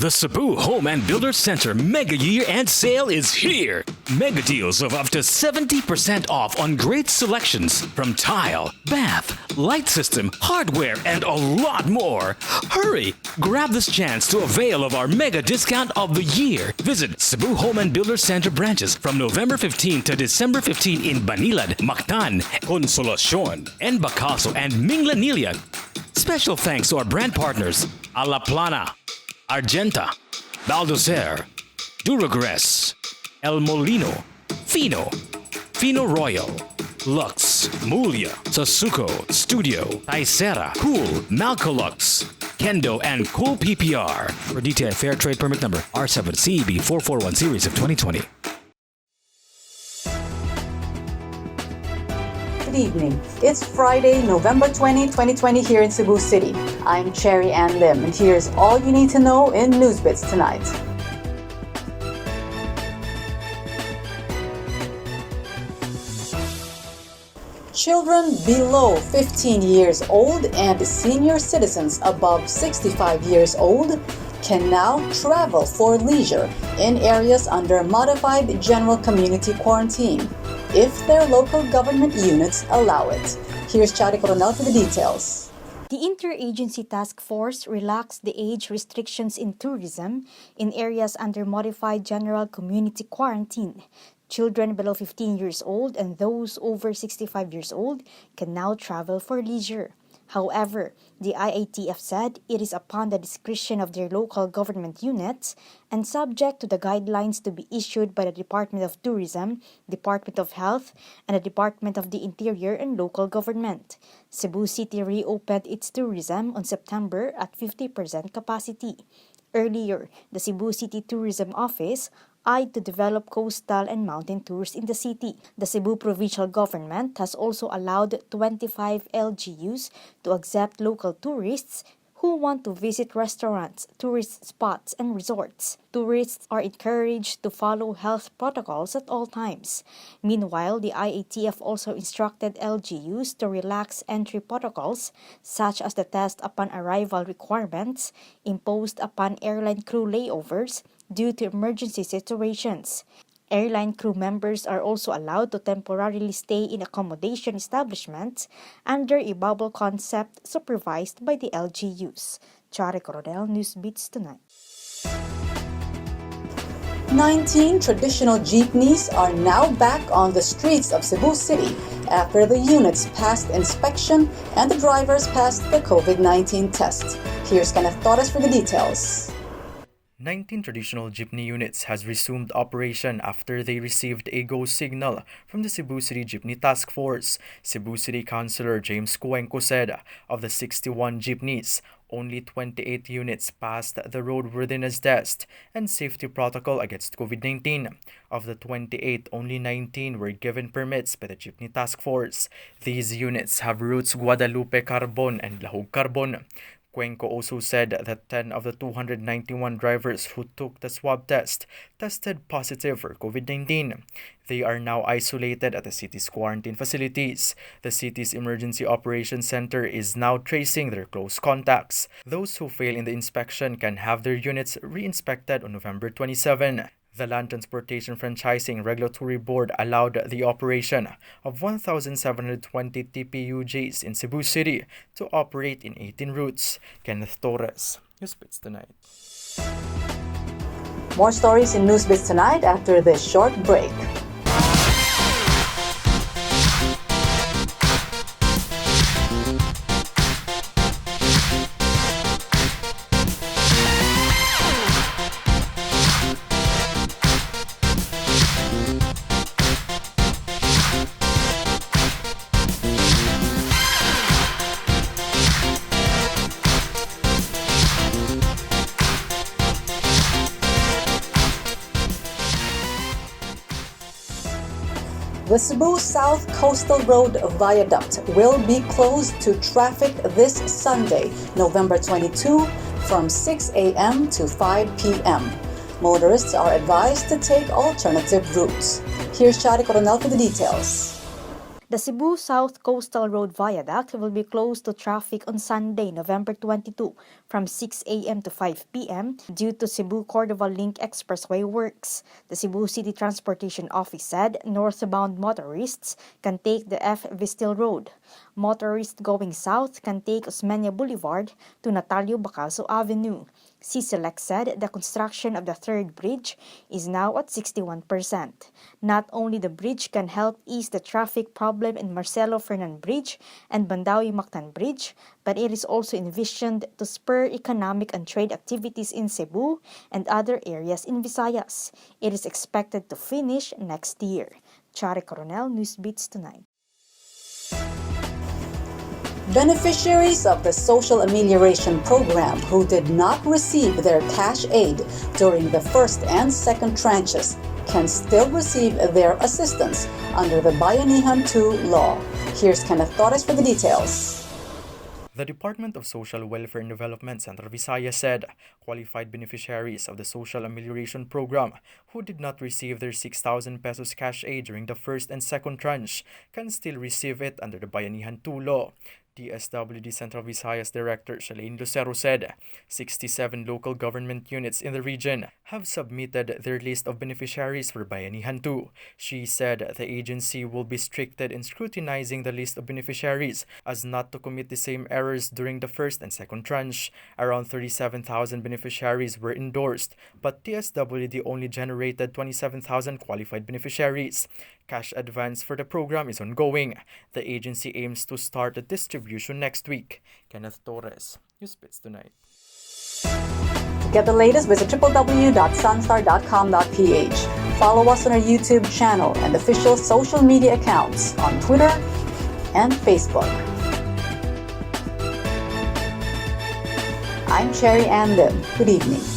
The Cebu Home and Builder Center Mega Year-End Sale is here! Mega deals of up to 70% off on great selections from tile, bath, light system, hardware, and a lot more. Hurry! Grab this chance to avail of our mega discount of the year. Visit Cebu Home and Builder Center branches from November 15 to December 15 in Banilad, Mactan, Consolacion, Enbacaso, and Minglanilla. Special thanks to our brand partners, Alaplana, Argenta, Baldoser, Duragres, El Molino, Fino, Fino Royal, Lux, Mulia, Sasuko, Studio, Taisera, Cool, Malcolux, Kendo, and Cool PPR. For detailed fair trade permit number R7CEB441 series of 2020. Good evening. It's Friday, November 20, 2020 here in Cebu City. I'm Cherry Ann Lim, and here's all you need to know in Newsbits tonight. Children below 15 years old and senior citizens above 65 years old can now travel for leisure in areas under modified general community quarantine if their local government units allow it. Here's Chari Coronel for the details. The Interagency Task Force relaxed the age restrictions in tourism in areas under modified general community quarantine. Children below 15 years old and those over 65 years old can now travel for leisure. However, the IATF said it is upon the discretion of their local government units and subject to the guidelines to be issued by the Department of Tourism, Department of Health, and the Department of the Interior and Local Government. Cebu City reopened its tourism on September at 50% capacity. Earlier, the Cebu City Tourism Office eyed to develop coastal and mountain tours in the city. The Cebu provincial government has also allowed 25 LGUs to accept local tourists who want to visit restaurants, tourist spots, and resorts. Tourists are encouraged to follow health protocols at all times. Meanwhile, the IATF also instructed LGUs to relax entry protocols, such as the test upon arrival requirements imposed upon airline crew layovers due to emergency situations. Airline crew members are also allowed to temporarily stay in accommodation establishments under a bubble concept supervised by the LGUs. Chari Coronel, Newsbits Tonight. 19 traditional jeepneys are now back on the streets of Cebu City after the units passed inspection and the drivers passed the COVID-19 test. Here's Kenneth Torres for the details. 19 traditional jeepney units has resumed operation after they received a go signal from the Cebu City Jeepney Task Force. Cebu City Councilor James Cuenco said of the 61 jeepneys, only 28 units passed the roadworthiness test and safety protocol against COVID-19. Of the 28, only 19 were given permits by the Jeepney Task Force. These units have routes Guadalupe Carbon and Lahog Carbon. Cuenco also said that 10 of the 291 drivers who took the swab test tested positive for COVID-19. They are now isolated at the city's quarantine facilities. The city's Emergency Operations Center is now tracing their close contacts. Those who fail in the inspection can have their units re-inspected on November 27. The Land Transportation Franchising Regulatory Board allowed the operation of 1,720 TPUJs in Cebu City to operate in 18 routes. Kenneth Torres, Newsbits Tonight. More stories in Newsbits Tonight after this short break. The Cebu South Coastal Road Viaduct will be closed to traffic this Sunday, November 22, from 6 a.m. to 5 p.m. Motorists are advised to take alternative routes. Here's Chari Coronel for the details. The Cebu South Coastal Road Viaduct will be closed to traffic on Sunday, November 22 from 6 a.m. to 5 p.m. due to Cebu-Cordova Link Expressway works. The Cebu City Transportation Office said northbound motorists can take the F. Vistil Road. Motorists going south can take Osmeña Boulevard to Natalio Bacaso Avenue. CCLEC said the construction of the third bridge is now at 61%. Not only the bridge can help ease the traffic problem in Marcelo Fernan Bridge and Bandawi-Mactan Bridge, but it is also envisioned to spur economic and trade activities in Cebu and other areas in Visayas. It is expected to finish next year. Chari Coronel, Newsbits Tonight. Beneficiaries of the Social Amelioration Program who did not receive their cash aid during the first and second tranches can still receive their assistance under the Bayanihan II law. Here's Kenneth Torres for the details. The Department of Social Welfare and Development Central Visayas said qualified beneficiaries of the Social Amelioration Program who did not receive their 6,000 pesos cash aid during the first and second tranche can still receive it under the Bayanihan II law. DSWD Central Visayas Director Shalane Lucero said 67 local government units in the region have submitted their list of beneficiaries for Bayanihan II. She said the agency will be stricted in scrutinizing the list of beneficiaries as not to commit the same errors during the first and second tranche. Around 37,000 beneficiaries were endorsed, but DSWD only generated 27,000 qualified beneficiaries. Cash advance for the program is ongoing. The agency aims to start the distribution next week. Kenneth Torres, Newsbits Tonight. To get the latest, visit www.sunstar.com.ph. Follow us on our YouTube channel and official social media accounts on Twitter and Facebook. I'm Cherry Ann Lim. Good evening.